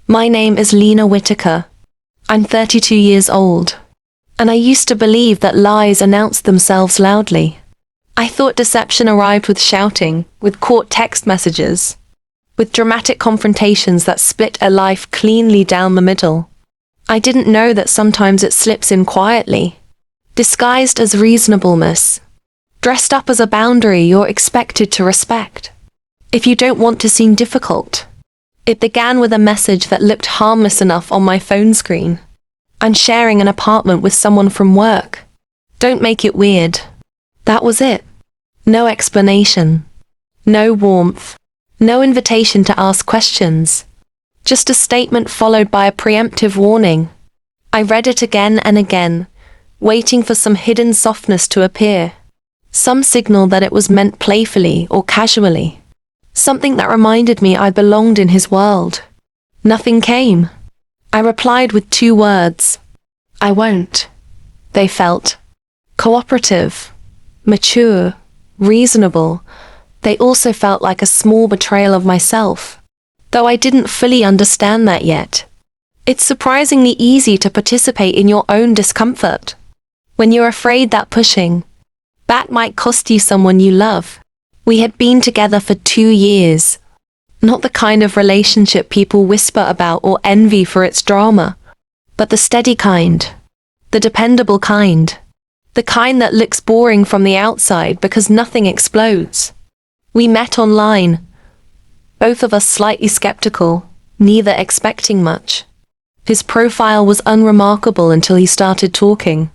My name is Lena Whitaker. I'm 32 years old. And I used to believe that lies announced themselves loudly. I thought deception arrived with shouting, with caught text messages, with dramatic confrontations that split a life cleanly down the middle. I didn't know that sometimes it slips in quietly, disguised as reasonableness, dressed up as a boundary you're expected to respect. If you don't want to seem difficult. It began with a message that looked harmless enough on my phone screen. I'm sharing an apartment with someone from work. Don't make it weird. That was it. No explanation. No warmth. No invitation to ask questions. Just a statement followed by a preemptive warning. I read it again and again, waiting for some hidden softness to appear. Some signal that it was meant playfully or casually. Something that reminded me I belonged in his world. Nothing came. I replied with 2 words. I won't. They felt cooperative, mature, reasonable. They also felt like a small betrayal of myself, though I didn't fully understand that yet. It's surprisingly easy to participate in your own discomfort when you're afraid that pushing back might cost you someone you love. We had been together for 2 years. Not the kind of relationship people whisper about or envy for its drama, but the steady kind, the dependable kind, the kind that looks boring from the outside because nothing explodes. We met online, both of us slightly skeptical, neither expecting much. His profile was unremarkable until he started talking.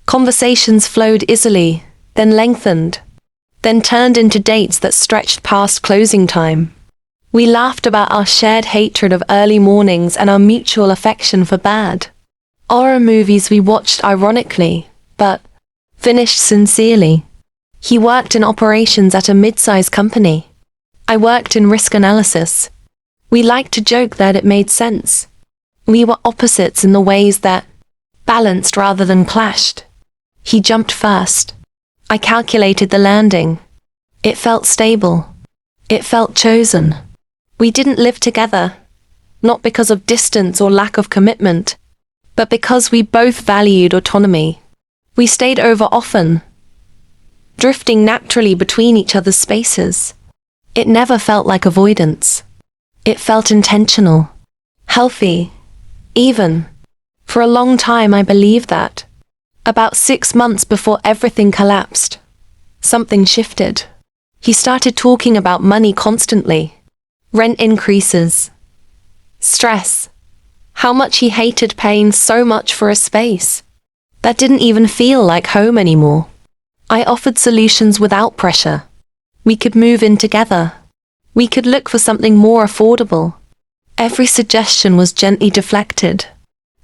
Conversations flowed easily, then lengthened, then turned into dates that stretched past closing time. We laughed about our shared hatred of early mornings and our mutual affection for bad horror movies we watched ironically, but finished sincerely. He worked in operations at a mid-sized company. I worked in risk analysis. We liked to joke that it made sense. We were opposites in the ways that balanced rather than clashed. He jumped first. I calculated the landing. It felt stable. It felt chosen. We didn't live together, not because of distance or lack of commitment, but because we both valued autonomy. We stayed over often, drifting naturally between each other's spaces. It never felt like avoidance. It felt intentional, healthy, even. For a long time I believed that. About 6 months before everything collapsed, something shifted. He started talking about money constantly. Rent increases. Stress. How much he hated paying so much for a space that didn't even feel like home anymore. I offered solutions without pressure. We could move in together. We could look for something more affordable. Every suggestion was gently deflected.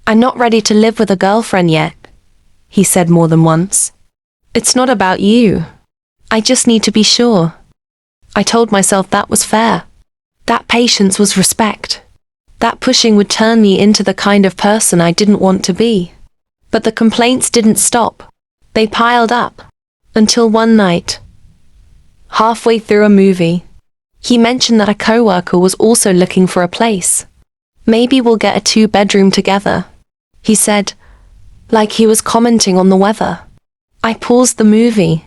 I'm not ready to live with a girlfriend yet, he said more than once. It's not about you. I just need to be sure. I told myself that was fair. That patience was respect. That pushing would turn me into the kind of person I didn't want to be. But the complaints didn't stop. They piled up. Until one night, halfway through a movie, he mentioned that a coworker was also looking for a place. Maybe we'll get a 2-bedroom together, he said, like he was commenting on the weather. I paused the movie.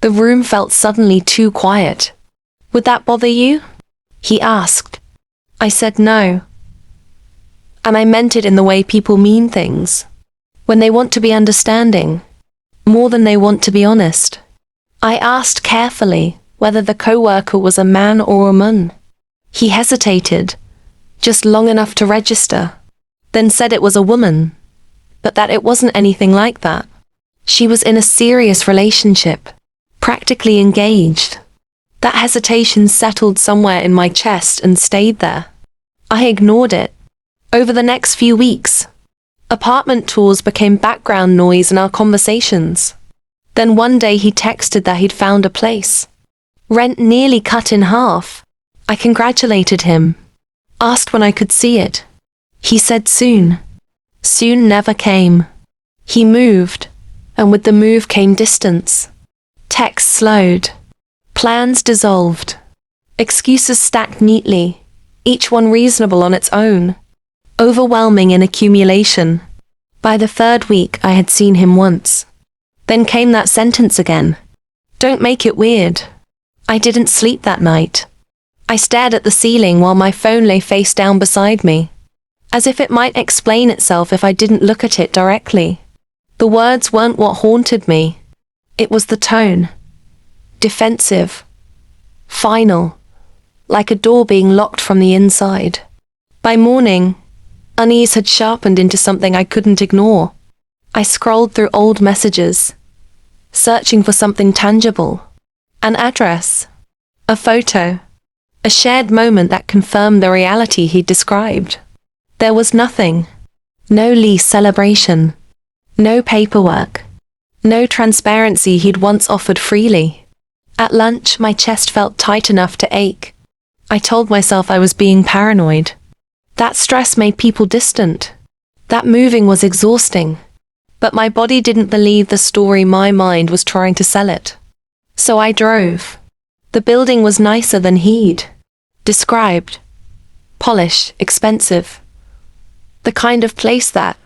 The room felt suddenly too quiet. Would that bother you? He asked. I said no. And I meant it in the way people mean things. When they want to be understanding, more than they want to be honest. I asked carefully whether the coworker was a man or a woman. He hesitated, just long enough to register, then said it was a woman, but that it wasn't anything like that. She was in a serious relationship, practically engaged. That hesitation settled somewhere in my chest and stayed there. I ignored it. Over the next few weeks, apartment tours became background noise in our conversations. Then one day he texted that he'd found a place. Rent nearly cut in half. I congratulated him. Asked when I could see it. He said soon. Soon never came. He moved, and with the move came distance. Texts slowed. Plans dissolved. Excuses stacked neatly, each one reasonable on its own. overwhelming in accumulation. By the third week, I had seen him once. Then came that sentence again. Don't make it weird. I didn't sleep that night. I stared at the ceiling while my phone lay face down beside me, as if it might explain itself if I didn't look at it directly. The words weren't what haunted me. It was the tone. Defensive. Final. Like a door being locked from the inside. By morning, unease had sharpened into something I couldn't ignore. I scrolled through old messages, searching for something tangible. An address. A photo. A shared moment that confirmed the reality he'd described. There was nothing. No lease celebration. No paperwork. No transparency he'd once offered freely. At lunch, my chest felt tight enough to ache. I told myself I was being paranoid. That stress made people distant. That moving was exhausting. But my body didn't believe the story my mind was trying to sell it. So I drove. The building was nicer than he'd described. Polished, expensive. The kind of place that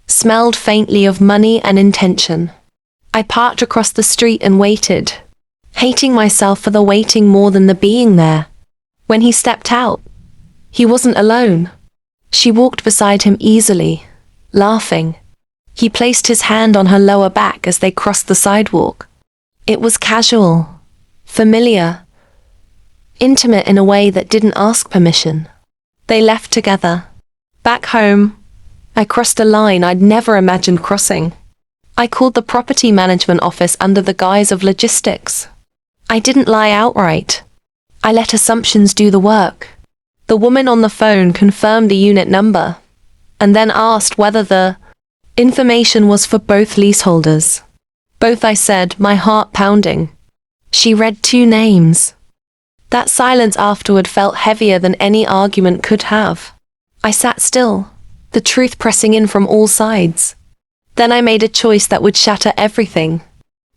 smelled faintly of money and intention. I parked across the street and waited, hating myself for the waiting more than the being there. When he stepped out, he wasn't alone. She walked beside him easily, laughing. He placed his hand on her lower back as they crossed the sidewalk. It was casual, familiar, intimate in a way that didn't ask permission. They left together. Back home, I crossed a line I'd never imagined crossing. I called the property management office under the guise of logistics. I didn't lie outright. I let assumptions do the work. The woman on the phone confirmed the unit number, and then asked whether the information was for both leaseholders. Both, I said, my heart pounding. She read 2 names. That silence afterward felt heavier than any argument could have. I sat still, the truth pressing in from all sides. Then I made a choice that would shatter everything.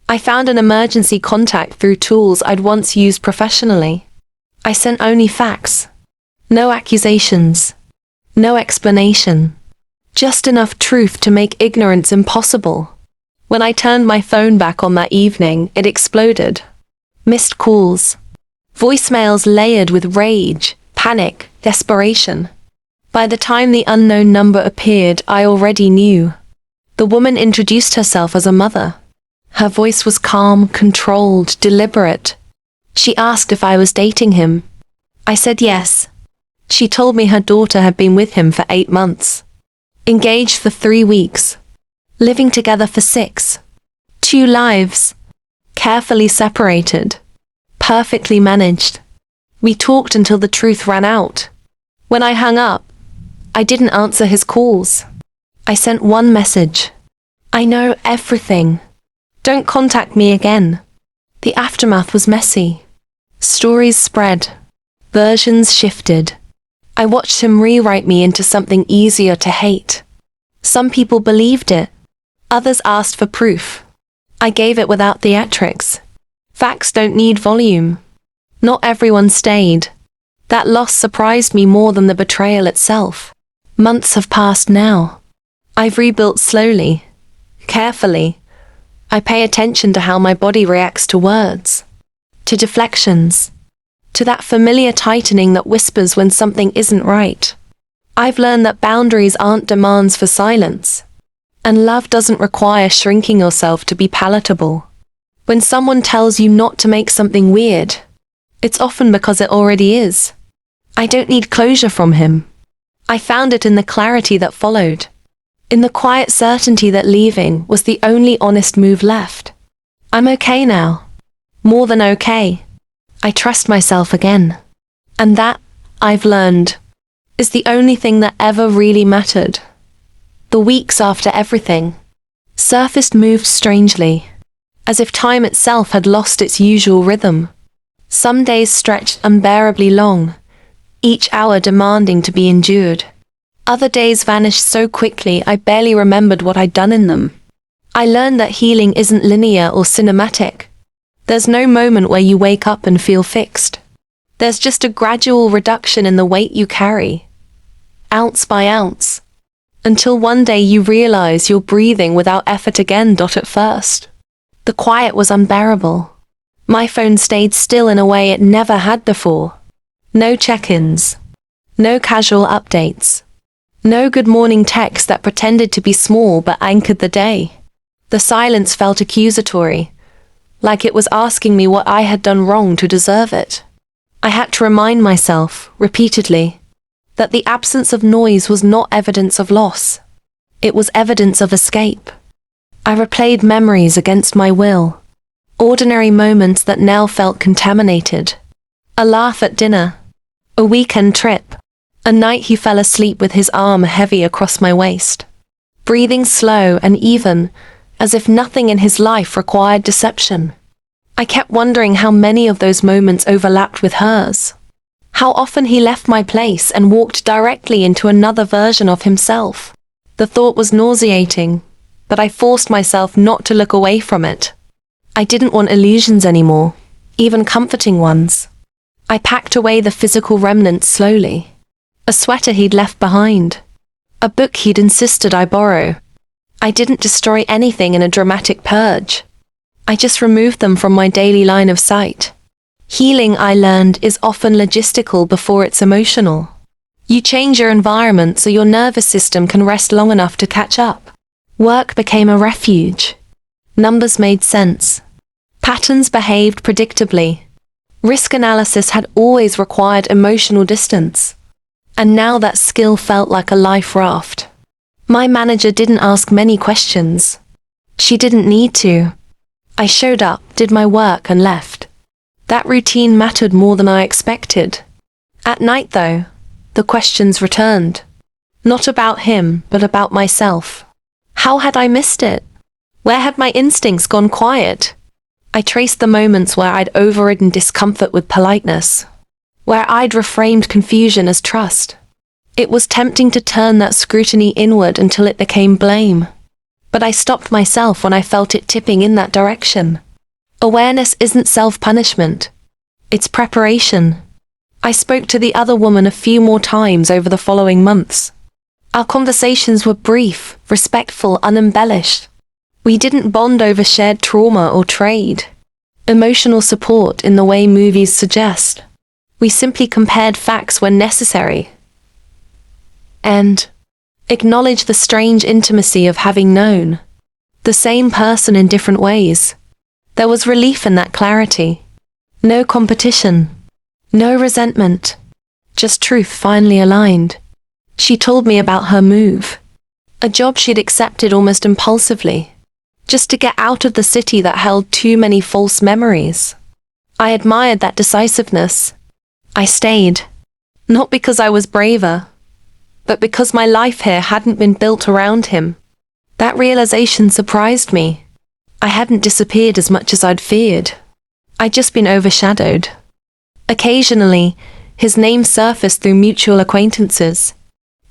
I found an emergency contact through tools I'd once used professionally. I sent only facts. No accusations. No explanation. Just enough truth to make ignorance impossible. When I turned my phone back on that evening, it exploded. Missed calls. Voicemails layered with rage, panic, desperation. By the time the unknown number appeared, I already knew. The woman introduced herself as a mother. Her voice was calm, controlled, deliberate. She asked if I was dating him. I said yes. She told me her daughter had been with him for 8 months. Engaged for 3 weeks. Living together for 6. 2 lives. Carefully separated. Perfectly managed. We talked until the truth ran out. When I hung up, I didn't answer his calls. I sent one message. I know everything. Don't contact me again. The aftermath was messy. Stories spread. Versions shifted. I watched him rewrite me into something easier to hate. Some people believed it. Others asked for proof. I gave it without theatrics. Facts don't need volume. Not everyone stayed. That loss surprised me more than the betrayal itself. Months have passed now. I've rebuilt slowly, carefully. I pay attention to how my body reacts to words, to deflections, to that familiar tightening that whispers when something isn't right. I've learned that boundaries aren't demands for silence, and love doesn't require shrinking yourself to be palatable. When someone tells you not to make something weird, it's often because it already is. I don't need closure from him. I found it in the clarity that followed. In the quiet certainty that leaving was the only honest move left. I'm okay now. More than okay. I trust myself again. And that, I've learned, is the only thing that ever really mattered. The weeks after everything surfaced moved strangely, as if time itself had lost its usual rhythm. Some days stretched unbearably long, each hour demanding to be endured. Other days vanished so quickly I barely remembered what I'd done in them. I learned that healing isn't linear or cinematic. There's no moment where you wake up and feel fixed. There's just a gradual reduction in the weight you carry. ounce by ounce, until one day you realize you're breathing without effort again. At first, the quiet was unbearable. My phone stayed still in a way it never had before. No check-ins, no casual updates, no good morning text that pretended to be small but anchored the day. The silence felt accusatory, like it was asking me what I had done wrong to deserve it. I had to remind myself, repeatedly, that the absence of noise was not evidence of loss. It was evidence of escape. I replayed memories against my will, ordinary moments that now felt contaminated. A laugh at dinner, a weekend trip, a night he fell asleep with his arm heavy across my waist, breathing slow and even, as if nothing in his life required deception. I kept wondering how many of those moments overlapped with hers. How often he left my place and walked directly into another version of himself. The thought was nauseating, but I forced myself not to look away from it. I didn't want illusions anymore, even comforting ones. I packed away the physical remnants slowly. A sweater he'd left behind. A book he'd insisted I borrow. I didn't destroy anything in a dramatic purge. I just removed them from my daily line of sight. Healing, I learned, is often logistical before it's emotional. You change your environment so your nervous system can rest long enough to catch up. Work became a refuge. Numbers made sense. Patterns behaved predictably. Risk analysis had always required emotional distance. And now that skill felt like a life raft. My manager didn't ask many questions. She didn't need to. I showed up, did my work, and left. That routine mattered more than I expected. At night, though, the questions returned. Not about him, but about myself. How had I missed it? Where had my instincts gone quiet? I traced the moments where I'd overridden discomfort with politeness, where I'd reframed confusion as trust. It was tempting to turn that scrutiny inward until it became blame. But I stopped myself when I felt it tipping in that direction. Awareness isn't self-punishment. It's preparation. I spoke to the other woman a few more times over the following months. Our conversations were brief, respectful, unembellished. We didn't bond over shared trauma or trade. Emotional support in the way movies suggest. We simply compared facts when necessary. And acknowledge the strange intimacy of having known the same person in different ways. There was relief in that clarity. No competition. No resentment. Just truth finally aligned. She told me about her move. A job she'd accepted almost impulsively, just to get out of the city that held too many false memories. I admired that decisiveness. I stayed. Not because I was braver, but because my life here hadn't been built around him. That realization surprised me. I hadn't disappeared as much as I'd feared. I'd just been overshadowed. Occasionally, his name surfaced through mutual acquaintances.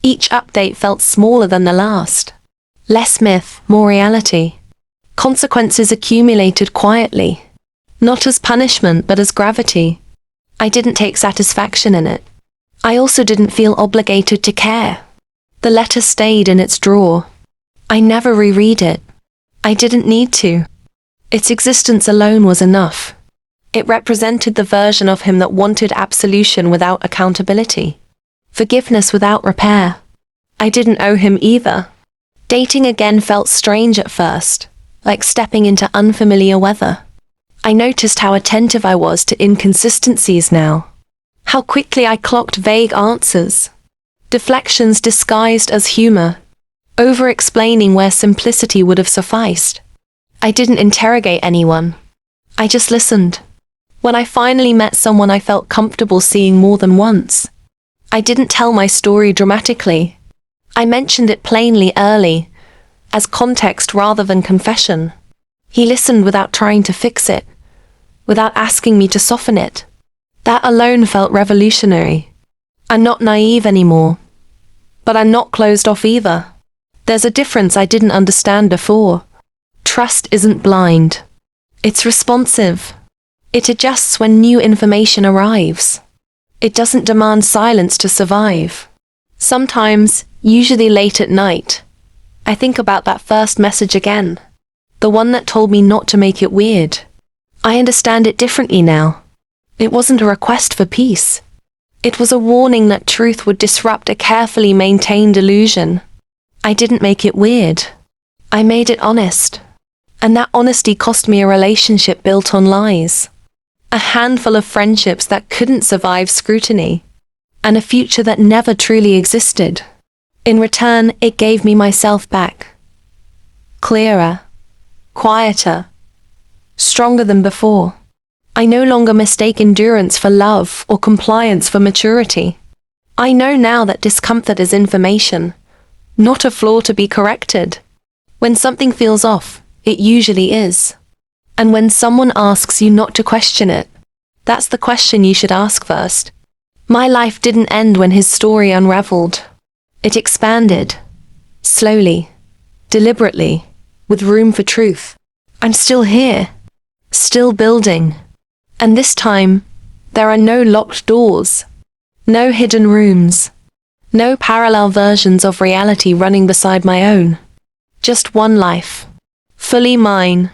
Each update felt smaller than the last. Less myth, more reality. Consequences accumulated quietly. Not as punishment, but as gravity. I didn't take satisfaction in it. I also didn't feel obligated to care. The letter stayed in its drawer. I never reread it. I didn't need to. Its existence alone was enough. It represented the version of him that wanted absolution without accountability. Forgiveness without repair. I didn't owe him either. Dating again felt strange at first, like stepping into unfamiliar weather. I noticed how attentive I was to inconsistencies now. How quickly I clocked vague answers. Deflections disguised as humor. Over-explaining where simplicity would have sufficed. I didn't interrogate anyone. I just listened. When I finally met someone I felt comfortable seeing more than once, I didn't tell my story dramatically. I mentioned it plainly early, as context rather than confession. He listened without trying to fix it, without asking me to soften it. That alone felt revolutionary. I'm not naive anymore, but I'm not closed off either. There's a difference I didn't understand before. Trust isn't blind. It's responsive. It adjusts when new information arrives. It doesn't demand silence to survive. Sometimes, usually late at night, I think about that first message again. The one that told me not to make it weird. I understand it differently now. It wasn't a request for peace. It was a warning that truth would disrupt a carefully maintained illusion. I didn't make it weird. I made it honest. And that honesty cost me a relationship built on lies. A handful of friendships that couldn't survive scrutiny. And a future that never truly existed. In return, it gave me myself back. Clearer. Quieter. Stronger than before. I no longer mistake endurance for love or compliance for maturity. I know now that discomfort is information, not a flaw to be corrected. When something feels off, it usually is. And when someone asks you not to question it, that's the question you should ask first. My life didn't end when his story unraveled. It expanded. Slowly. Deliberately. With room for truth. I'm still here. Still building. And this time, there are no locked doors. No hidden rooms. No parallel versions of reality running beside my own. Just one life. Fully mine.